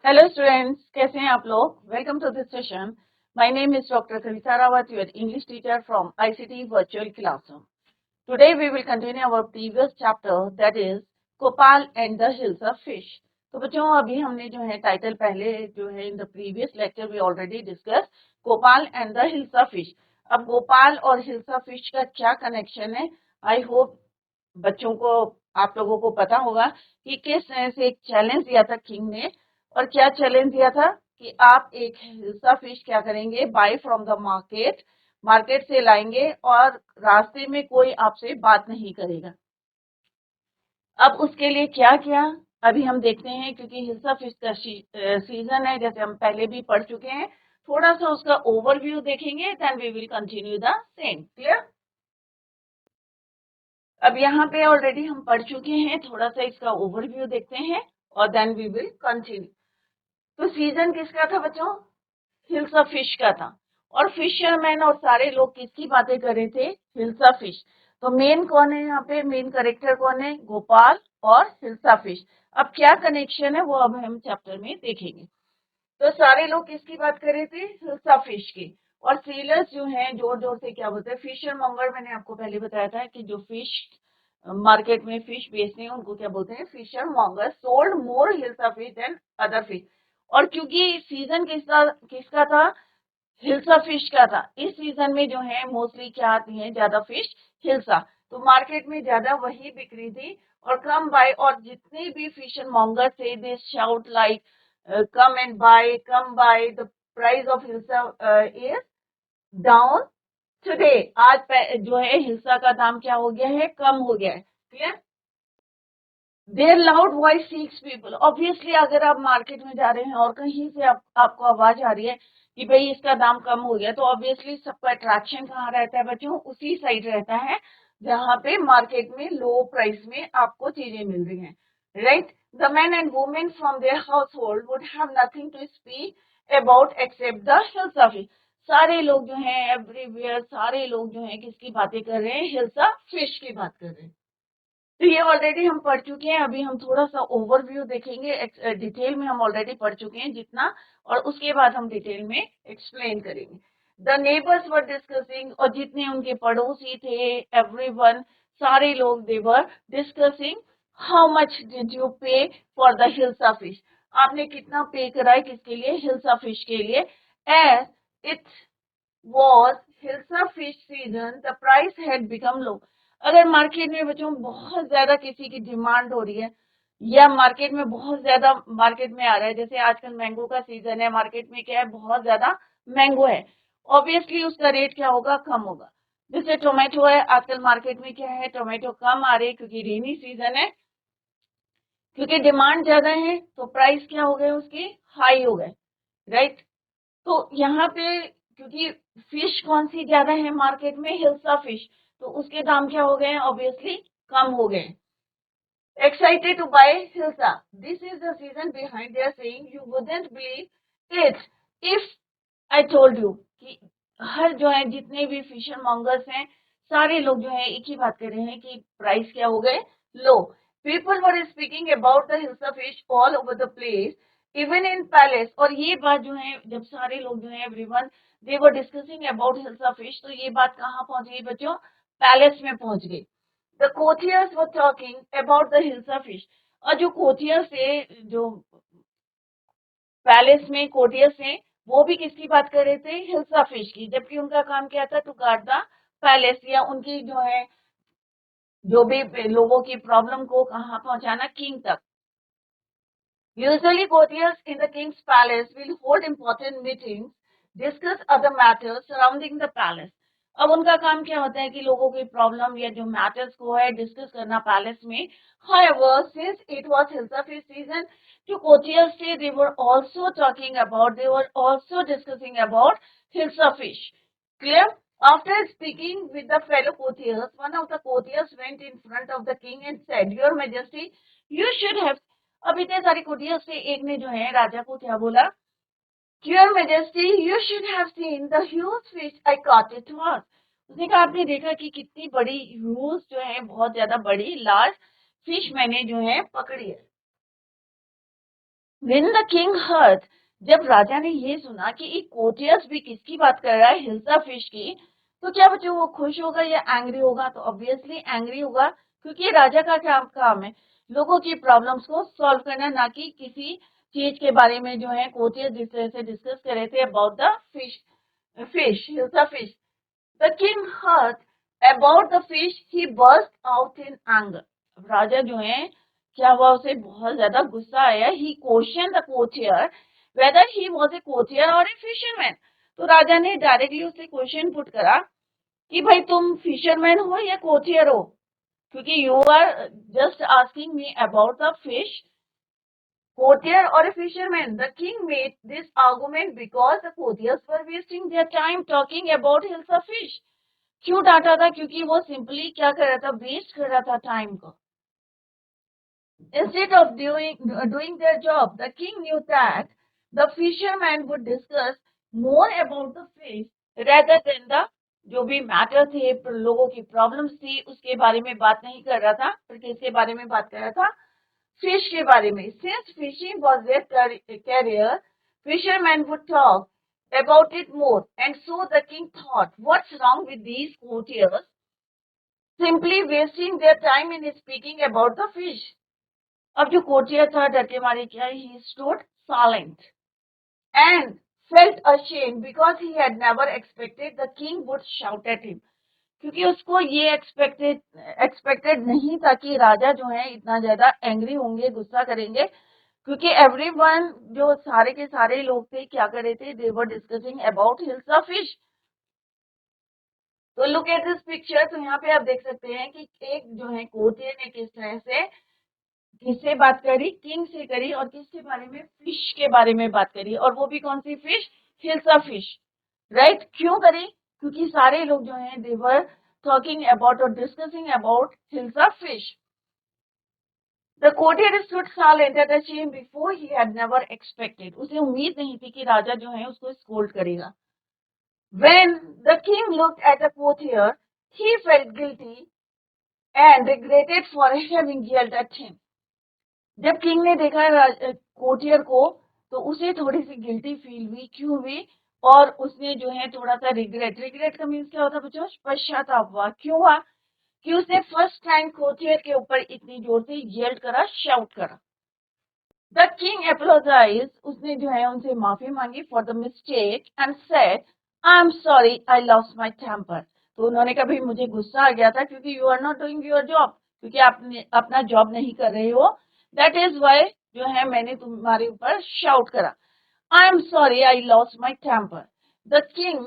Hello students, कैसे हैं आप लोग? Welcome to this session. My name is Dr. Kavita Rawat, your English teacher from ICT Virtual Classroom. Today we will continue our previous chapter, that is Kopal and the Hills of Fish. तो बच्चों अभी हमने जो है title पहले जो है in the previous lecture we already discuss Gopal and the hills of fish. अब गोपाल और हिल्स ऑफ फिश का क्या कनेक्शन है? आई होप बच्चों को आप लोगों को पता होगा कि किस तरह से एक चैलेंज दिया था किंग ने. और क्या चैलेंज दिया था कि आप एक हिल्सा फिश क्या करेंगे, buy from the market, market से लाएंगे और रास्ते में कोई आपसे बात नहीं करेगा. अब उसके लिए क्या किया अभी हम देखते हैं, क्योंकि हिल्सा फिश का सीजन है, जैसे हम पहले भी पढ़ चुके हैं. थोड़ा सा उसका ओवरव्यू देखेंगे, then we will continue the same. Clear? अब यहाँ पे ऑलरेडी हम पढ़ चुके हैं, थोड़ा सा इसका ओवरव्यू देखते हैं और देन वी विल कंटिन्यू. तो सीजन किसका था बच्चों? हिल्सा फिश का था. और फिशरमैन और सारे लोग किसकी बातें कर रहे थे? हिल्सा फिश. तो मेन कौन है यहाँ पे? मेन कैरेक्टर कौन है? गोपाल और हिल्सा फिश. अब क्या कनेक्शन है वो अब हम चैप्टर में देखेंगे. तो सारे लोग किसकी बात कर रहे थे? हिल्सा फिश की. और सेलर्स जो हैं जोर जोर से क्या बोलते हैं? Fishmonger. मैंने आपको पहले बताया था कि जो फिश मार्केट में फिश बेचते हैं उनको क्या बोलते हैं? Fishmonger. Sold more hilsa fish than other fish. और क्योंकि सीजन किसका किसका था? हिल्सा फिश का था. इस सीजन में जो है मोस्टली क्या आती है ज्यादा फिश? हिल्सा. तो मार्केट में ज्यादा वही बिक्री थी. और कम बाय, और जितने भी फिशर मॉन्गर थे they shout like come and buy, come buy, the price of hilsa is down today. आज जो है हिल्सा का दाम क्या हो गया है? कम हो गया है. Clear? Their loud voice seeks people. Obviously अगर आप मार्केट में जा रहे हैं और कहीं से आपको आवाज आ रही है कि भाई इसका दाम कम हो गया, तो ऑब्वियसली सबका अट्रैक्शन कहाँ रहता है बच्चों? उसी साइड रहता है जहाँ पे मार्केट में लो प्राइस में आपको चीजें मिल रही हैं. Right? The man and women from their household would have nothing to speak about except the hilsa fish. सारे लोग जो हैं एवरीवेयर, सारे लोग जो हैं किसकी बातें कर रहे हैं? हिल्सा फिश की बात कर रहे हैं. तो ये ऑलरेडी हम पढ़ चुके हैं. अभी हम थोड़ा सा ओवरव्यू देखेंगे. डिटेल में हम ऑलरेडी पढ़ चुके हैं जितना, और उसके बाद हम डिटेल में एक्सप्लेन करेंगे. The neighbours were discussing. और जितने उनके पड़ोसी थे, एवरीवन, सारे लोग they were discussing how much did you pay for the hilsa fish. आपने कितना पे करा है किसके लिए? हिल्सा फिश के लिए. As it was hilsa fish season the price had become low. अगर मार्केट में बच्चों बहुत ज्यादा किसी की डिमांड हो रही है, या मार्केट में बहुत ज्यादा मार्केट में आ रहा है, जैसे आजकल मैंगो का सीजन है, मार्केट में क्या है? बहुत ज्यादा मैंगो है. ऑब्वियसली उसका रेट क्या होगा? कम होगा. जैसे टोमेटो है, आजकल मार्केट में क्या है? टोमेटो कम आ रहे हैं क्योंकि रेनी सीजन है, क्योंकि डिमांड ज्यादा है, तो प्राइस क्या हो गए उसके? हाई हो गए. राइट? तो यहाँ पे क्योंकि फिश कौन सी ज्यादा है मार्केट में? हिल्सा फिश. तो उसके दाम क्या हो गए हैं? ऑब्वियसली कम हो गए. Excited to buy hilsa. This is the season behind they are saying you wouldn't believe it if I told you कि हर जो है जितने भी फिशर मॉन्गर्स हैं, सारे लोग जो है एक ही बात कर रहे हैं कि प्राइस क्या हो गए? Low. People were speaking about the hilsa fish all over the place, even in palace. और ये बात जो है जब सारे लोग जो है everyone they were discussing about hilsa fish, तो ये बात कहाँ पहुंच गई बच्चों? पैलेस में पहुंच गई. The courtiers were talking about the hilsa fish. और जो कोथियर्स थे, जो पैलेस में कोटियर्स थे, वो भी किसकी बात कर रहे थे? हिल्सा फिश की. जबकि उनका काम क्या था? टू गार्ड द पैलेस, या उनकी जो है जो भी लोगों की प्रॉब्लम को कहाँ पहुंचाना? किंग तक. Usually, courtiers in the king's palace will hold important meetings, discuss other matters surrounding the palace. अब उनका काम क्या होता है कि लोगों की प्रॉब्लम या जो मैटर्स को है डिस्कस करना पैलेस में. However, since it was Hilsa Fish season, जो courtiers थे, they were also discussing about Hilsa Fish. Clear? After speaking with the fellow courtiers, one of the courtiers went in front of the king and said, Your Majesty, you should have. अब इतने सारी कुटिया से एक ने जो है राजा को क्या बोला? Your Majesty, you should have seen the huge fish I caught it was. उसने कहा आपने देखा कि कितनी बड़ी ह्यूज जो है, बहुत ज्यादा बड़ी लार्ज फिश मैंने जो है पकड़ी है. When the king heard, जब राजा ने ये सुना कि एक कोटियस भी किसकी बात कर रहा है, हिल्सा फिश की, तो क्या बच्चों वो खुश होगा या एंग्री होगा? तो ऑब्वियसली एंग्री होगा, क्योंकि राजा का क्या काम है, लोगों की प्रॉब्लम्स को सॉल्व करना, ना कि किसी चीज के बारे में जो है कोटियस जिस तरह से डिस्कस कर रहे थे about the fish, hilsa fish. The king heard about the fish, he burst out in anger. राजा जो है, क्या हुआ, उसे बहुत ज्यादा गुस्सा आया। He question the courtier whether he was a courtier or a fisherman. तो राजा ने डायरेक्टली उसे क्वेश्चन पुट करा कि भाई तुम फिशरमैन हो या कोचियर हो, क्योंकि you are just asking me about the fish, courtier or a fisherman. The king made this argument because the courtiers were wasting their time talking about hills of fish. क्यों डांटा था? क्योंकि वो simply क्या कर रहा था, वेस्ट कर रहा था टाइम को, instead of doing their job. The king knew that the fisherman would discuss more about the fish rather than the जो भी मैटर थे, लोगों की प्रॉब्लम्स थी, उसके बारे में बात नहीं कर रहा था, पर किसके बारे में बात कर रहा था, फिश के बारे में। Since fishing was their career, fishermen would talk about it more. And so the king thought, what's wrong with these courtiers simply wasting their time in speaking about the fish? अब जो कोटियर था डर के मारे क्या, he stood silent and felt ashamed because he had never expected the king would shout at him. क्योंकि उसको ये एक्सपेक्टेड नहीं था कि राजा जो है इतना ज्यादा एंग्री होंगे, गुस्सा करेंगे, क्योंकि एवरीवन जो सारे के सारे लोग थे क्या कर रहे थे, they were discussing about hills of fish. तो लुक एट दिस पिक्चर। तो यहाँ पे आप देख सकते हैं कि एक जो है कोटियर ने किस तरह से किससे बात करी, किंग से करी, और किसके बारे में, फिश के बारे में बात करी, और वो भी कौन सी फिश, हिल्सा फिश, राइट। क्यों करी? क्योंकि सारे लोग जो हैं दे वर टॉकिंग अबाउट और discussing about hilsa fish. The courtier stood silent at shame before he had never expected. उसे उम्मीद नहीं थी कि राजा जो है उसको स्कोल्ड करेगा। When the king looked at the courtier, he felt guilty and regretted for having yelled at him. जब किंग ने देखा कोटियर को, तो उसे थोड़ी सी गिल्टी फील हुई। क्यों हुई? और उसने जो है थोड़ा सा रिग्रेट का मीन्स क्या होता है बच्चों, पश्चाताप हुआ। क्यों हुआ? कि उसने फर्स्ट टाइम कोटियर के ऊपर इतनी जोर से येल्ड करा, शाउट करा। द किंग अपोलोजाइज, उसने जो है उनसे माफी मांगी for the mistake and said, I am sorry I lost my temper. तो उन्होंने कहा भाई मुझे गुस्सा आ गया था, क्योंकि you are not doing your job, क्योंकि आप अपना जॉब नहीं कर रहे हो, दैट इज वाई जो है मैंने तुम्हारे ऊपर शाउट करा। I am sorry I lost my temper. The king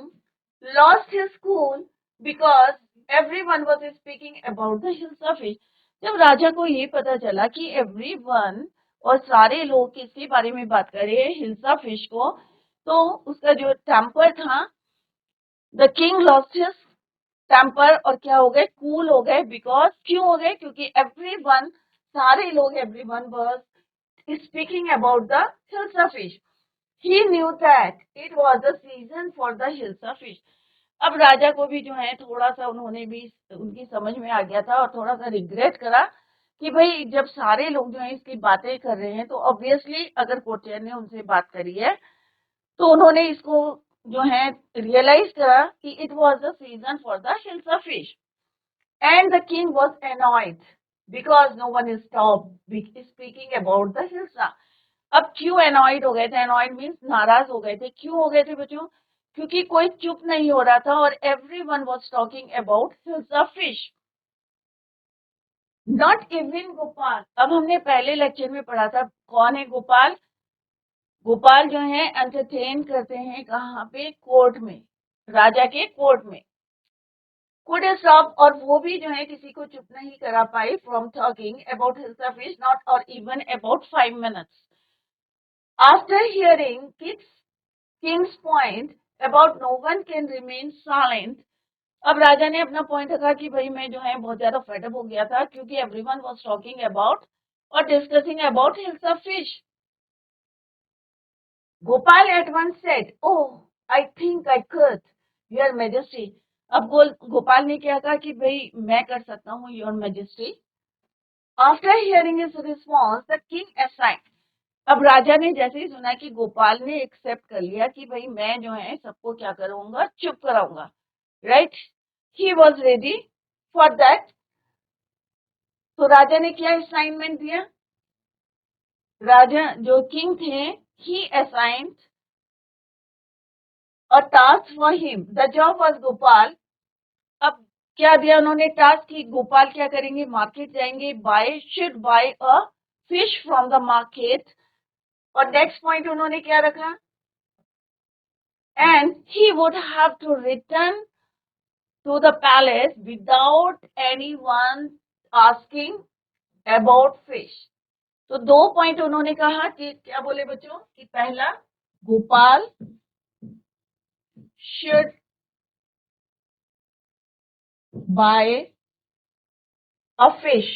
lost his cool because everyone was speaking about the hills of fish. जब राजा को ये पता चला कि एवरीवन और सारे लोग किसके बारे में बात कर रहे हैं, हिल्सा फिश को, तो उसका जो टेम्पर था, the king lost his temper, और क्या हो गए, कूल हो गए। बिकॉज क्यों हो गए? क्योंकि एवरीवन, सारे लोग, everyone was speaking about the hilsa fish. He knew that it was the season for the hilsa fish. अब राजा को भी जो है थोड़ा सा, उन्होंने भी, उनकी समझ में आ गया था और थोड़ा सा रिग्रेट करा कि भाई जब सारे लोग जो है इसकी बातें कर रहे हैं, तो ऑब्वियसली अगर कोटियर ने उनसे बात करी है, तो उन्होंने इसको जो है रियलाइज करा कि it was the season for the hilsa fish. And the king was annoyed because no one is stopped speaking about the hilsa. अब क्यों एनॉयड हो गए थे? एनॉयड मीन्स नाराज हो गए थे। क्यों हो गए थे बच्चों? क्योंकि कोई चुप नहीं हो रहा था और everyone was talking about hilsa fish, not even Gopal. अब हमने पहले लेक्चर में पढ़ा था, कौन है गोपाल? गोपाल जो है एंटरटेन करते हैं कहाँ पे? कोर्ट में, राजा के कोर्ट में। कुड स्टॉप, और वो भी जो है किसी को चुप नहीं करा पाई from talking about hilsa fish, not और even about 5 minutes। After hearing King's point about no one can remain silent। अब राजा ने अपना पॉइंट रखा कि भाई मैं जो है बहुत ज्यादा फेडअप हो गया था, क्योंकि एवरीवन वाज टॉकिंग अबाउट और discussing about hills of fish. Gopal at once said, oh I think I could your majesty. अब गोपाल ने क्या कहा कि भाई मैं कर सकता हूँ your majesty. After hearing his response the king aside. अब राजा ने जैसे ही सुना कि गोपाल ने एक्सेप्ट कर लिया कि भाई मैं जो है सबको क्या करूंगा, चुप कराऊंगा, right, he was ready for that. तो राजा ने क्या असाइनमेंट दिया, राजा जो किंग थे, he assigned a task for him, the job was Gopal. अब क्या दिया उन्होंने टास्क की, गोपाल क्या करेंगे, मार्केट जाएंगे, buy should buy a fish from the market. और नेक्स्ट पॉइंट उन्होंने क्या रखा, and he would have to return to the palace without anyone asking about fish। तो दो पॉइंट उन्होंने कहा कि क्या बोले बच्चों, कि पहला, Gopal should buy a fish,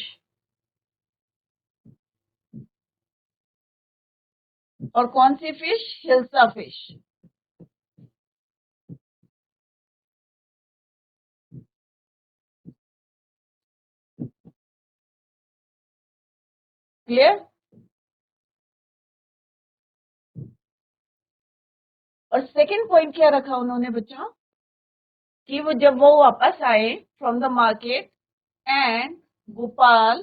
और कौन सी फिश, हिल्सा फिश। क्लियर। और सेकंड पॉइंट क्या रखा उन्होंने बच्चों, कि वो जब वो वापस आए from the market, and Gopal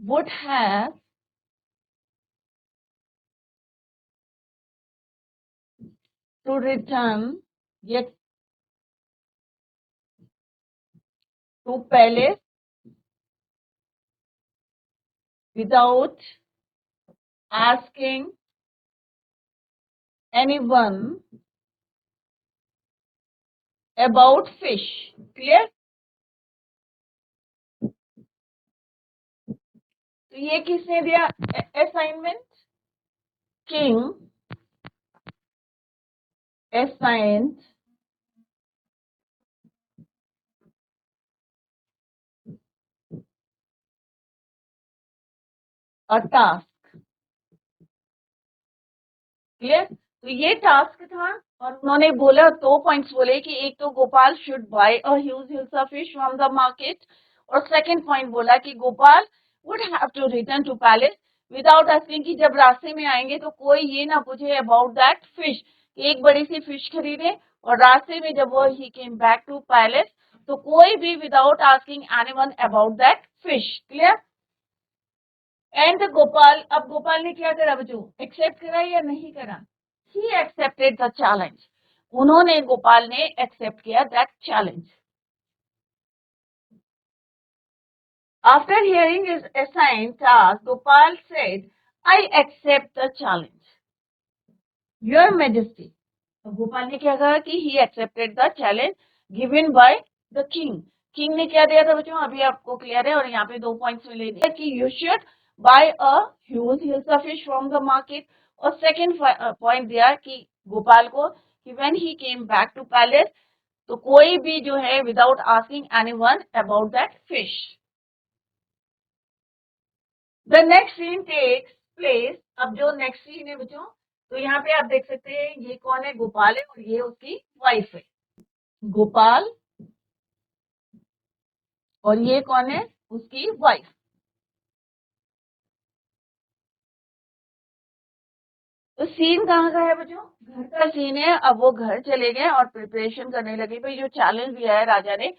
would have to return yet to palace without asking anyone about fish। Clear. तो ये किसने दिया assignment, king assigned a task. Clear. तो ये टास्क था, और उन्होंने बोला दो पॉइंट्स बोले कि एक तो Gopal should buy a huge hilsa fish from the market, और सेकंड पॉइंट बोला कि Gopal would have to return to palace without asking, कि जब रास्ते में आएंगे तो कोई ये ना पूछे अबाउट दैट फिश, एक बड़ी सी फिश खरीदे, और रास्ते में जब वो ही केम बैक टू पैलेस तो कोई भी without asking anyone about that fish. Clear. And Gopal, अब गोपाल ने क्या करा बच्चों, एक्सेप्ट करा या नहीं करा, ही एक्सेप्टेड द चैलेंज। उन्होंने, गोपाल ने एक्सेप्ट किया that challenge. After hearing his assigned task, Gopal said, I accept the challenge your majesty. तो गोपाल ने क्या कहा कि he accepted the challenge given by the king. King ने क्या दिया था बच्चों, अभी आपको क्लियर है, और यहाँ पे दो पॉइंट्स मिले थे कि you should buy a huge hilsa fish from the market, और सेकंड पॉइंट दिया कि गोपाल को कि when he came back to palace तो कोई भी जो है without asking anyone about that fish. The next scene takes place. अब जो नेक्स्ट सीन है बच्चों, तो यहाँ पे आप देख सकते हैं ये कौन है, गोपाल है, और ये उसकी वाइफ है। गोपाल और ये कौन है, उसकी वाइफ। तो सीन कहाँ का है बच्चों, घर का सीन है। अब वो घर चले गए और प्रिपरेशन करने लगे, भाई जो चैलेंज दिया है राजा ने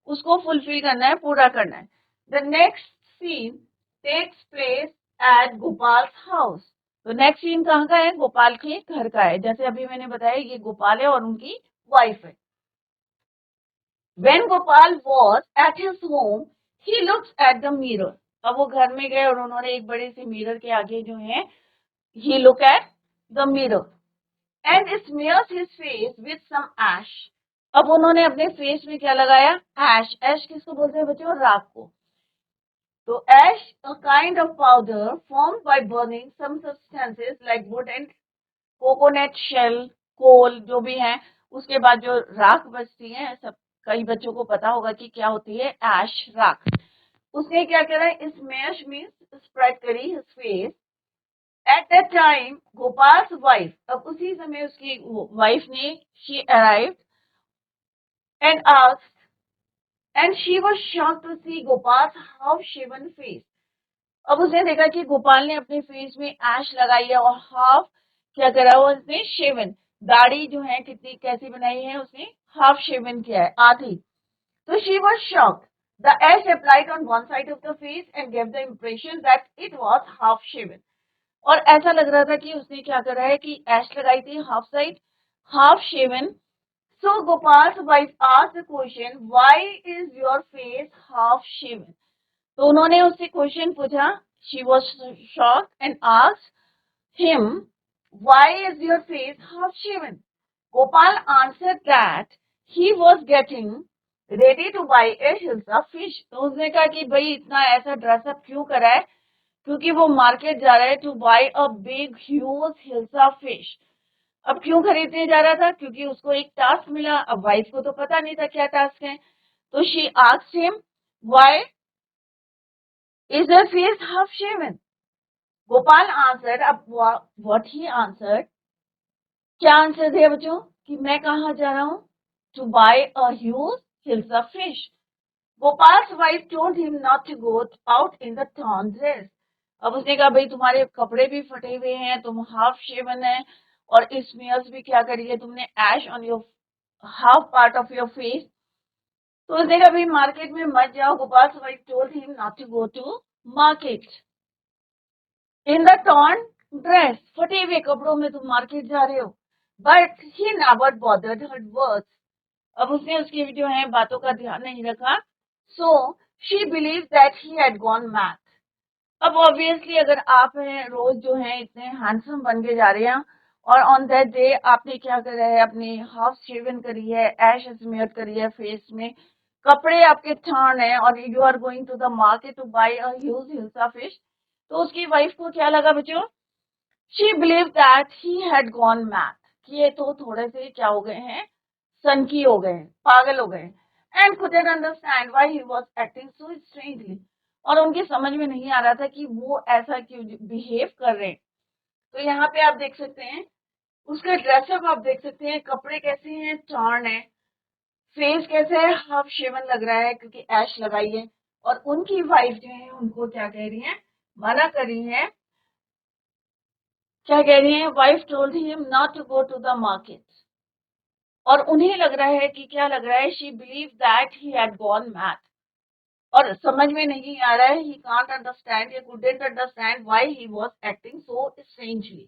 उसको फुलफिल करना है, पूरा करना है। The next scene takes place at Gopal house. तो नेक्स्ट सीन कहाँ का है, गोपाल के घर का है। जैसे अभी मैंने बताया ये गोपाल है और उनकी वाइफ है। When Gopal was at his home, he looks at the mirror। अब वो घर में गए और उन्होंने एक बड़े से मिरर के आगे जो है, he look at the mirror and smears his face with some ash। अब उन्होंने अपने फेस में क्या लगाया, एश। एश किसको बोलते हैं बच्चों, राख को। तो एश a kind of powder formed by burning some substances like wood and coconut shell, कोल जो भी है, उसके बाद जो राख बचती है, सब कई बच्चों को पता होगा कि क्या होती है, एश, राख। उसने क्या करा, स्मैश मींस स्प्रेड करी his face. At that time Gopal's wife, अब उसी समय उसकी वाइफ ने, she arrived and asked, and she was shocked to see Gopal's half shaven face. अब उसने देखा कि गोपाल ने अपने फेस में ऐश लगाई है और हाफ क्या करा हुआ उसने शेवन, दाढ़ी जो है कितनी कैसी बनाई है उसने, हाफ शेवन किया है, आधी। तो she was shocked, the ash applied on one side of the face and gave the impression that it was half shaven. और ऐसा लग रहा था कि उसने क्या करा है कि ऐश लगाई थी half side, half shaven. So Gopal's wife asked the question, why is your face half shaven? तो उन्होंने उससे क्वेश्चन पूछा, she was shocked and asked him, why is your face half shaven? Gopal answered that he was getting ready to buy a hilsa fish. तो उसने कहा कि भाई इतना ऐसा ड्रेसअप क्यों करा है, क्योंकि वो मार्केट जा रहा है to buy a big huge hilsa fish. अब क्यों खरीदने जा रहा था, क्योंकि उसको एक टास्क मिला। अब वाइफ को तो पता नहीं था क्या टास्क है, तो she asked him, why is your face half shaven? Gopal answered, अब व्हाट ही आंसर्ड, क्या आंसर दिया बच्चों कि मैं कहाँ जा रहा हूँ, to buy a huge hilsa fish. Gopal's wife told him not to go out in the torn dress. अब उसने कहा भाई तुम्हारे कपड़े भी फटे हुए हैं, तुम हाफ शेवन है, और स्मीयर्स भी क्या करी है तुमने, ash on your half part of your face. तो उसने कहा भाई मार्केट में मत जाओ। Gopal's wife told him not to go to market in the torn dress, फटे हुए कपड़ों में तुम मार्केट जा रहे हो। But he never bothered her words. अब उसने उसकी जो है बातों का ध्यान नहीं रखा। So she believe that he had gone mad. अब ऑब्वियसली अगर आप हैं रोज जो है इतने हैंडसम बन के जा रहे हैं, और ऑन दैट डे आपने क्या करा है, अपनी हाफ शेवन करी है, ऐश स्मेयर करी है फेस में, कपड़े आपके टर्न है, और you are going to the market to buy a huge hilsa fish. तो उसकी वाइफ को क्या लगा बच्चों, she believe that he had gone mad, कि ये तो थोड़े से क्या हो गए हैं, सनकी हो गए हैं, पागल हो गए हैं, and couldn't understand why he was acting so strangely. और उनकी समझ में नहीं आ रहा था कि वो ऐसा क्यों बिहेव कर रहे हैं। तो यहाँ पे आप देख सकते हैं उसका ड्रेसअप, आप देख सकते हैं कपड़े कैसे हैं, टर्न है, फेस कैसे है, हाफ शेवन लग रहा है क्योंकि ऐश लगाई है। और उनकी वाइफ जो है उनको क्या कह रही है, मना कर रही है, क्या कह रही है, wife told him not to go to the market. और उन्हें लग रहा है कि क्या लग रहा है, she believe that he had gone mad. और समझ में नहीं आ रहा है, ही कांट अंडरस्टैंड या couldn't understand why he was acting so strangely.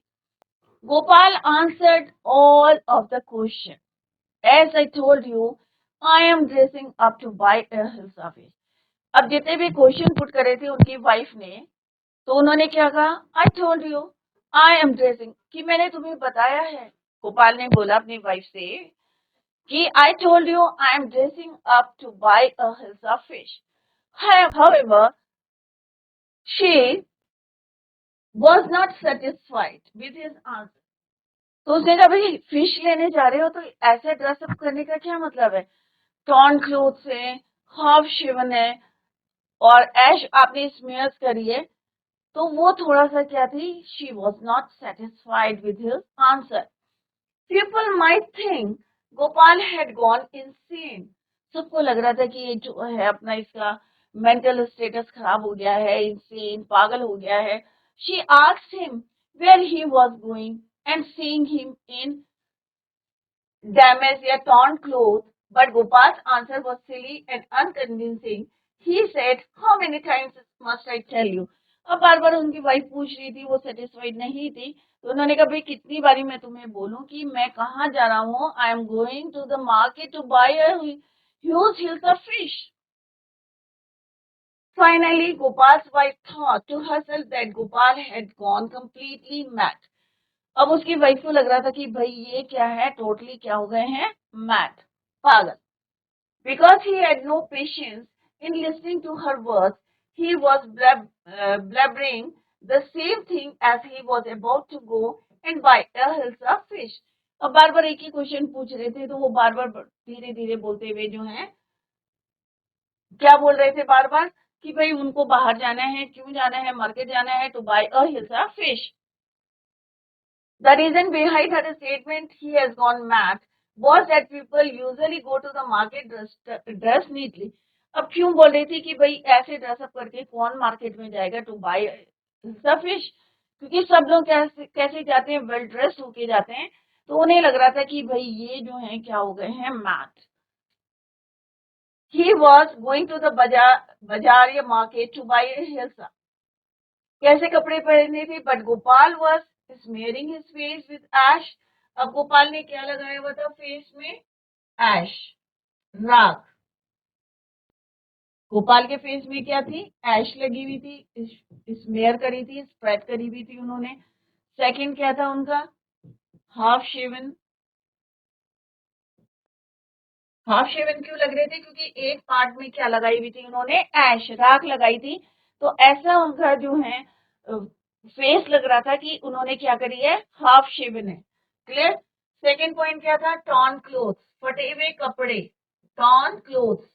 Gopal answered all of the question, as I told you I am dressing up to buy a hilsa fish. अब जितने भी क्वेश्चन पुट करे थे उनकी वाइफ ने, तो उन्होंने क्या कहा, आई told you I am dressing, कि मैंने तुम्हें बताया है। गोपाल ने बोला अपनी वाइफ से कि I told you I am dressing up to buy a hilsa fish. However, she was not satisfied with his answer. तो उसने कहा भाई फिश लेने जा रहे हो तो ऐसे ड्रेसअप करने का क्या मतलब है, टॉर्न क्लोथ है, हाफ शिवन है, और ऐश आपने स्मेयर्स करी है। तो वो थोड़ा सा क्या थी, she was not satisfied with his answer. People might think Gopal had gone insane. सबको लग रहा था कि ये जो है अपना इसका मेंटल स्टेटस खराब हो गया है, इंसेन पागल हो गया है। She asked him where he was going and seeing him in damaged या torn clothes, but Gopal's answer was silly and unconvincing. He said, "How many times must I tell you?" अब बार बार उनकी wife पूछ रही थी, वो satisfied नहीं थी, तो उन्होंने कहा भाई कितनी बारी मैं तुम्हें बोलूं कि मैं कहाँ जा रहा हूँ, I am going to the market to buy a huge hills of fish. Finally, Gopal's wife thought to herself that Gopal had gone completely mad. अब उसकी वाइफ को लग रहा था कि भाई ये क्या है, टोटली क्या हो गए हैं, मैड, पागल। Because he had no patience in listening to her words, he was blabbering the same thing as he was about to go and buy a hilsa fish. अब बार बार एक ही क्वेश्चन पूछ रहे थे, तो वो बार बार धीरे धीरे बोलते हुए जो है क्या बोल रहे थे, बार बार कि भाई उनको बाहर जाना है, क्यों जाना है, मार्केट जाना है, to buy a hilsa fish. The reason behind her statement, he has gone mad, was that people usually go to the market dressed neatly. अब क्यों बोल रही थी कि भाई ऐसे ड्रेसअप करके कौन मार्केट में जाएगा टू बाय फिश, क्योंकि सब लोग कैसे कैसे जाते हैं, वेल ड्रेस होके जाते हैं। तो उन्हें लग रहा था कि भाई ये जो है क्या हो गए हैं, मैथ। He was going to the बाजार या मार्केट टू बाय हिल्सा, कैसे कपड़े पहने थे, but Gopal was smearing his face with ash. अब गोपाल ने क्या लगाया हुआ था फेस में, ऐश, राख। गोपाल के फेस में क्या थी, ऐश लगी हुई थी, स्मेयर करी थी, स्प्रेड करी हुई थी उन्होंने। सेकंड क्या था उनका, हाफ शेवन। हाफ शेवन क्यों लग रहे थे, क्योंकि एक पार्ट में क्या लगाई हुई थी उन्होंने, ऐश, राख लगाई थी। तो ऐसा उनका जो है फेस लग रहा था कि उन्होंने क्या करी है, हाफ शेवन है। क्लियर। सेकंड पॉइंट क्या था, टॉर्न क्लोथ, फटे हुए कपड़े, टॉर्न क्लोथ,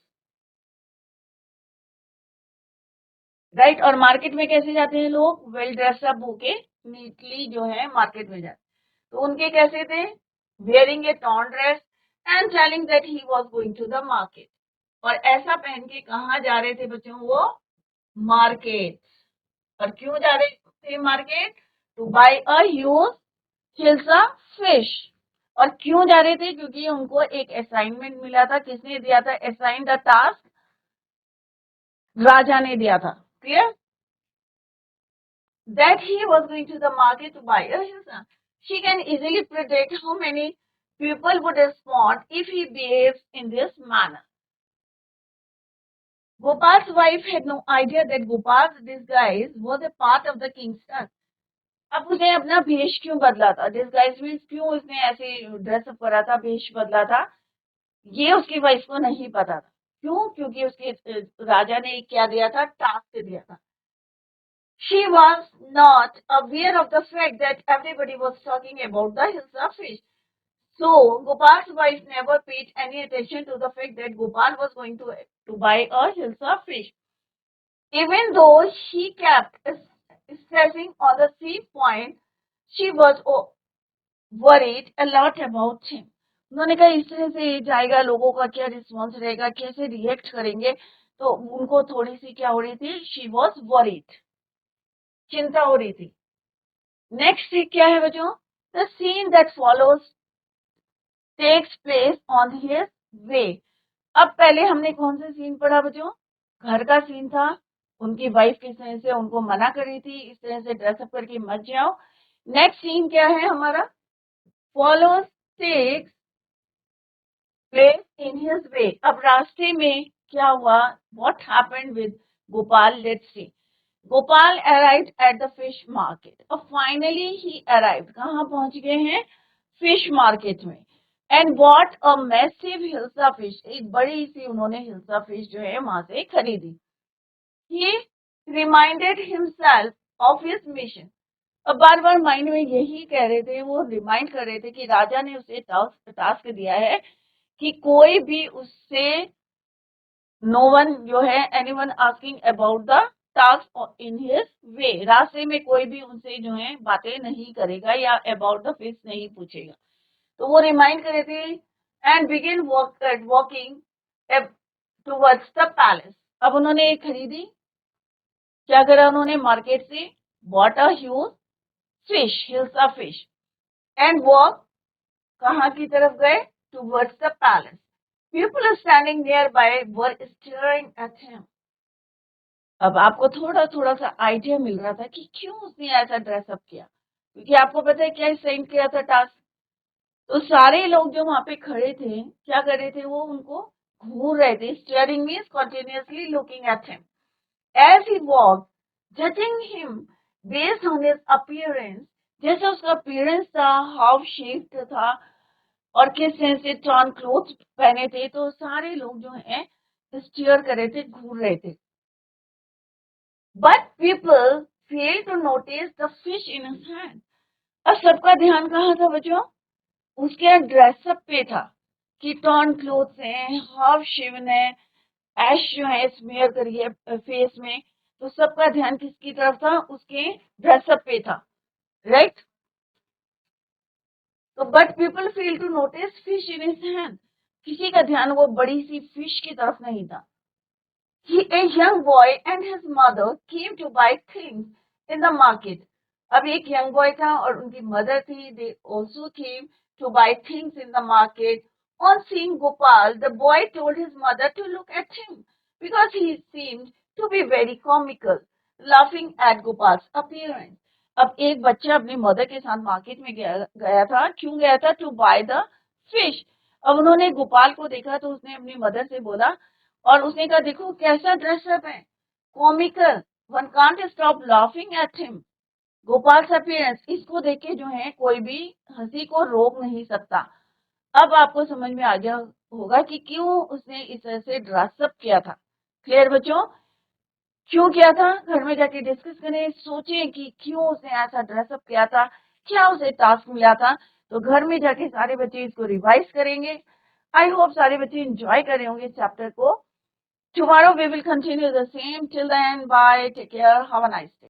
राइट। और मार्केट में कैसे जाते हैं लोग, वेल ड्रेसअप होके नीटली जो है मार्केट में जाते। तो उनके कैसे थे, wearing a torn dress and telling that he was going to the market. और ऐसा पहन के कहाँ जा रहे थे बच्चों, वो मार्केट। और क्यों जा रहे थे market, to buy a huge hilsa fish. और क्यों जा रहे थे, क्योंकि उनको एक असाइनमेंट मिला था, किसने दिया था असाइन द टास्क, राजा ने दिया था। Clear, that he was going to the market to buy a hilsa. She can easily predict how many people would respond if he behaves in this manner. Gopal's wife had no idea that Gopal's disguise was a part of the king's task. अब उसने अपना भेष क्यों बदला था, disguise means क्यों उसने ऐसे ड्रेसअप करा था, भेष बदला था, ये उसकी वाइफ को नहीं पता था। क्यों, क्योंकि उसके राजा ने क्या दिया था, टास्क दिया था। She was not aware of the fact that everybody was talking about the Hilsa fish. So Gopal's wife never paid any attention to the fact that Gopal was going to buy a Hilsa fish. Even though she kept stressing on the same point, she was worried a lot about him. उन्होंने कहा इस तरह से जाएगा, लोगों का क्या response रहेगा, कैसे रिएक्ट करेंगे, तो उनको थोड़ी सी क्या हो रही थी, शी वॉज वरीड, चिंता हो रही थी। नेक्स्ट क्या है बच्चों, the scene that follows takes place on his way. अब पहले हमने कौन सा सीन पढ़ा बच्चों, घर का सीन था, उनकी वाइफ किस तरह से उनको मना कर रही थी, इस तरह से ड्रेसअप करके मत जाओ। नेक्स्ट सीन क्या है हमारा, follows takes place in his way. अब रास्ते में क्या हुआ, what happened with Gopal, let's see. Gopal arrived at the fish market. अब फाइनली ही अराइव्ड, कहाँ पहुंच गए हैं, फिश मार्केट में। And bought a massive hilsa fish, एक बड़ी सी उन्होंने हिल्सा फिश जो है वहां से खरीदी। He reminded himself of his mission. अब बार बार माइंड में यही कह रहे थे, वो रिमाइंड कर रहे थे कि राजा ने उसे टास्क दिया है कि कोई भी उससे, नो वन जो है, anyone asking about the task in his वे, रास्ते में कोई भी उनसे जो है बातें नहीं करेगा या अबाउट द फिश नहीं पूछेगा। तो वो रिमाइंड कर रहे थे। And begin walking towards the palace. अब उन्होंने खरीदी, क्या करा उन्होंने, मार्केट से bought a huge fish, hilsa fish, and walk, कहाँ की तरफ गए, towards the palace. People standing near by were staring at him. अब आपको थोड़ा थोड़ा सा आइडिया मिल रहा था कि क्यों उसने ऐसा ड्रेसअप किया, क्योंकि आपको पता है क्या साइन किया था टास्क। तो सारे लोग जो वहां पे खड़े थे क्या कर रहे थे, वो उनको घूर रहे थे, staring means continuously looking at him as he walk, judging him based on his appearance, जैसा उसका अपीयरेंस था, हाउ शेप्ड था, और किस तरह से टॉर्न क्लोथ पहने थे। तो सारे लोग जो है स्टेयर कर रहे थे, घूर रहे थे। But people fail to notice the fish in his hand. अब सबका ध्यान कहाँ था बच्चों, उसके ड्रेसअप पे था कि टॉर्न क्लोथ है, हाफ शेवन है, ऐश जो है स्मेयर करी है फेस में। तो सबका ध्यान किसकी तरफ था, उसके ड्रेसअप पे था, राइट। तो but people fail to notice fish in his hand, किसी का ध्यान वो बड़ी सी फिश की तरफ नहीं था। A young boy and his mother came to buy things in the market. अब एक young boy था और उनकी mother थी. They also came to buy things in the market. On seeing Gopal, the boy told his mother to look at him because he seemed to be very comical, laughing at Gopal's appearance. अब एक बच्चा अपनी mother के साथ market में गया था. क्यों गया था? To buy the fish. अब उन्होंने गोपाल को देखा तो उसने अपनी मदर से बोला और उसने कहा देखो कैसा ड्रेसअप है, comical, one can't stop laughing at him. Gopal appearance, इसको देख के जो है कोई भी हंसी को रोक नहीं सकता. अब आपको समझ में आ गया होगा कि क्यों उसने इस तरह से ड्रेसअप किया था. क्लियर बच्चों? क्यों किया था? घर में जाके डिस्कस करें, सोचें कि क्यों उसने ऐसा ड्रेसअप किया था, क्या उसे टास्क मिला था. तो घर में जाके सारे बच्चे इसको रिवाइज करेंगे. आई होप सारे बच्चे एंजॉय कर रहे होंगे चैप्टर को. Tomorrow we will continue the same. Till then, bye. Take care. Have a nice day.